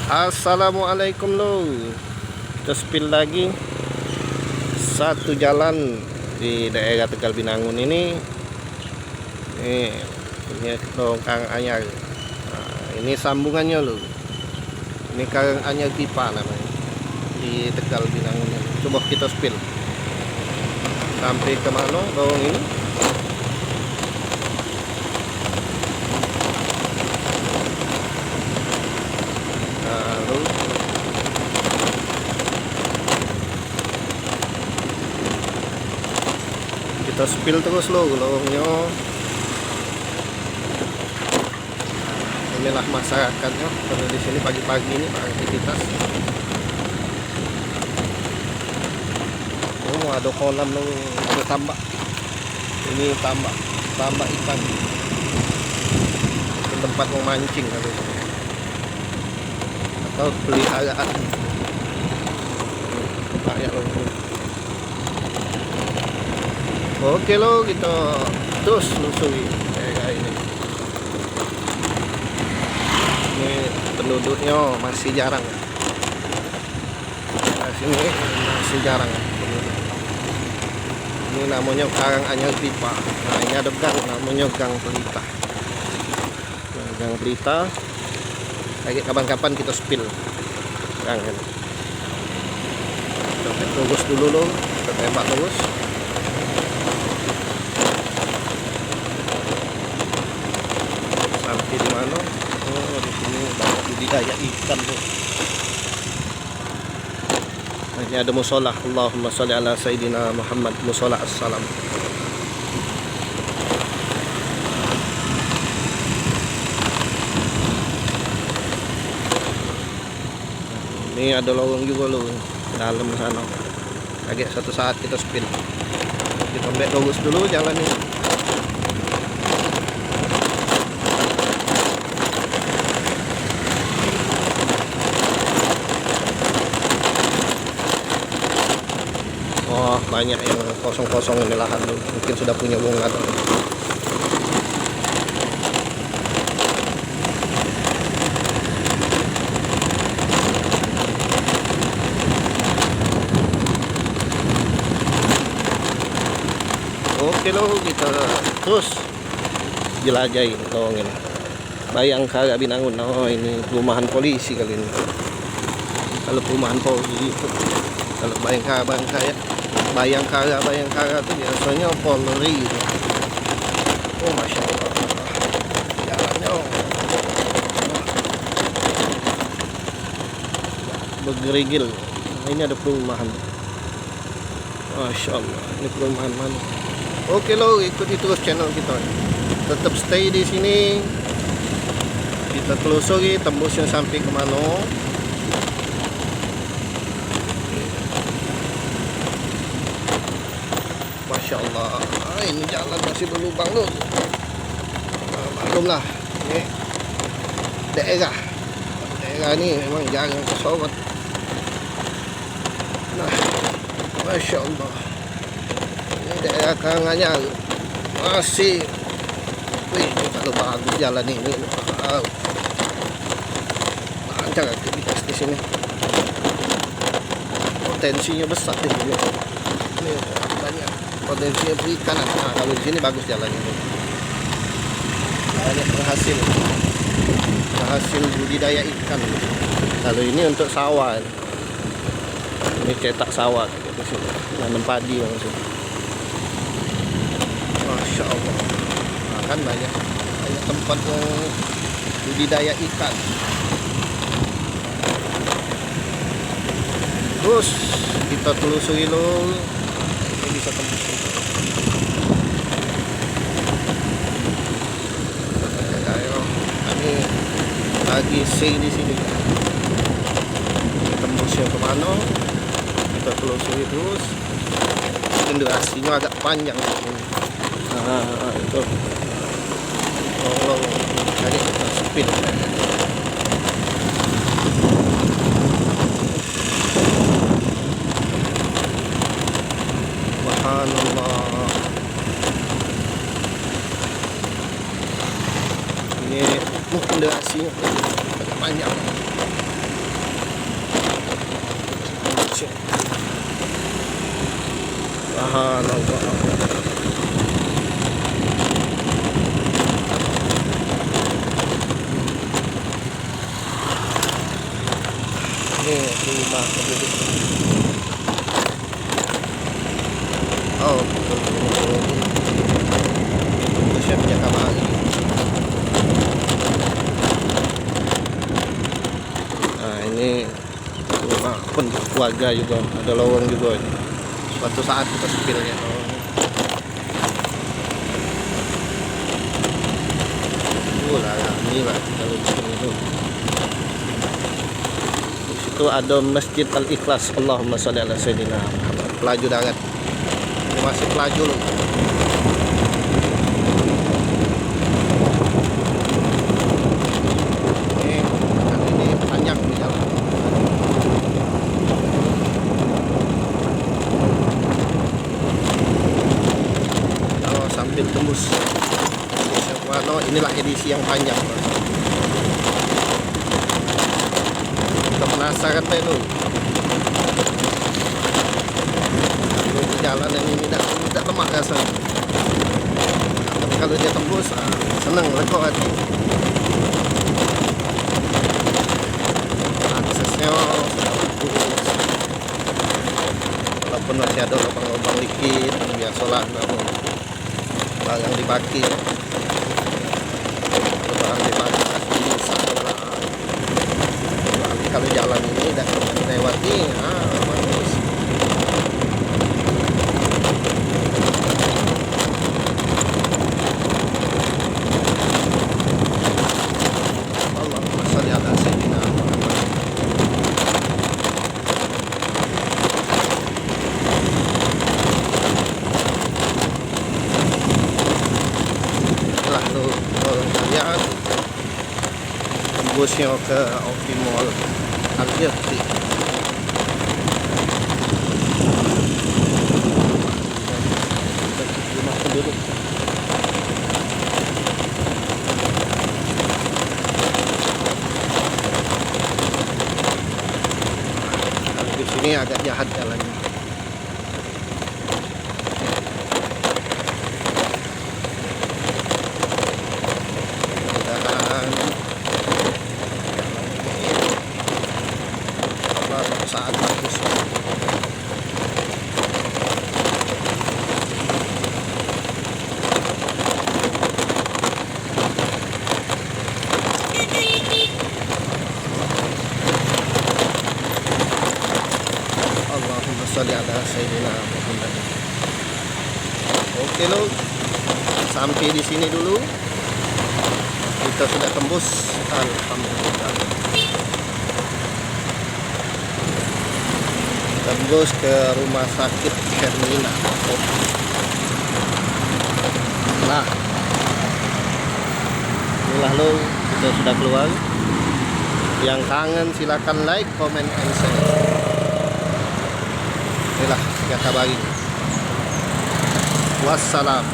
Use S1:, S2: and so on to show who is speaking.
S1: Assalamualaikum lo. Kita spill lagi satu jalan di daerah Tegal Binangun ini. Ini Kang Anyar. Nah, ini sambungannya lo. Ini Kang Anyar pipa namanya di Tegal Binangun ini. Coba kita spill sampai ke mana lorong ini. Kita spill terus lo lorongnya. Inilah masyarakatnya karena di sini pagi-pagi ini aktivitas. Oh, ada kolam lo, ada tambak. Ini tambak ikan. Ini tempat memancing atau peliharaan. Banyak lo. Oke lo, kita terus lusuri daerah ini. Ini penduduknya masih jarang. Nah, sini masih jarang penduduk. Ini namanya Karang Anyar Pipa. Nah, ini ada gang namanya Gang Pelita. Nah, Gang Pelita. Lagi kapan-kapan kita spill gang ini. Kita terus dulu lo, kita tembak terus. Sampai di mana? Oh, di sini banyak budidaya ikan tuh. Nah, ini ada musola. Allahumma sholli ala sayyidina Muhammad. Musola assalam. Ini ada lorong juga loh dalam sana. Agak satu saat kita spill. Kita ambil lurus dulu jalan ini. Oh, banyak yang kosong-kosong ini lahan tuh. Mungkin sudah punya bunga tuh. Oke loh, kita terus jelajahi lorong ini. Bayangkara Binangun. Oh, ini perumahan polisi kali ini. Kalau perumahan polisi itu, kalau Bayangkara itu biasanya Polri. Oh, masya Allah, jalannya bergerigil. Ini ada perumahan. Masya Allah, ini perumahan mana? Oke lo, ikuti terus channel kita. Tetap stay di sini. Kita telusuri tembusnya sampai ke mana. Masya Allah, ini jalan masih berlubang loh. Maklumlah, ini daerah ini memang jarang kesorot. Nah, Masya Allah, ini daerah Karang Anyar masih, wih, kalau bagus jalan ini, lancar aktivitas di sini. Potensinya besar di sini. Ini banyak potensi perikanan. Nah, kalau di sini bagus jalannya. Banyak penghasil budidaya ikan. Kalau ini untuk sawah. Ini cetak sawah di sini. Nanam padi langsung. Masya Allah. Nah, kan banyak tempat yang budidaya ikan. Terus kita telusuri lo. Ini bisa tembus. Kami lagi stay di sini. Tembusnya kemana? Kita telusuri terus. Durasinya agak panjang. Nah, itu. Tolong cari speed. Subhanallah. Ini mungkin durasinya agak panjang. Subhanallah. Ini rumah penduduk. Oh, siapnya kamari. Nah, ini rumah penduduk warga juga, ada lorong juga ini. Suatu saat kita sepilnya. Ini lah kalau di sini tuh. Di situ ada Masjid Al-Ikhlas. Allahumma sholli ala sayyidina Muhammad. Pelaju darat. Ini masih pelaju loh. Ini banyak nih jalan. Kalau sambil tembus. Inilah edisi yang panjang. Kita penasaran pak itu. Di jalan yang ini tidak lemak rasanya. Tapi kalau dia tembus, senang, lega hati. Aksesnya bagus. Walaupun masih ada lubang-lubang dikit, biasalah namun barang dibaki. Kalau jalan ini dan lewati, bagus. Allahumma sholli ala sayyidina Muhammad. Lalu kalian tembusnya ke Oki Mall Al-Irti. Rumah penduduk. Kalau di sini agak jahat jalannya. Saat bagus. Allahumma sholli ala sayyidina Muhammad. Oke lo, sampai di sini dulu. Kita sudah tembus. Alhamdulillah. Tembus ke rumah sakit Hermina. Nah, inilah lo, kita sudah keluar. Yang kangen silakan like, comment, and share. Inilah kita kabari. Wassalam.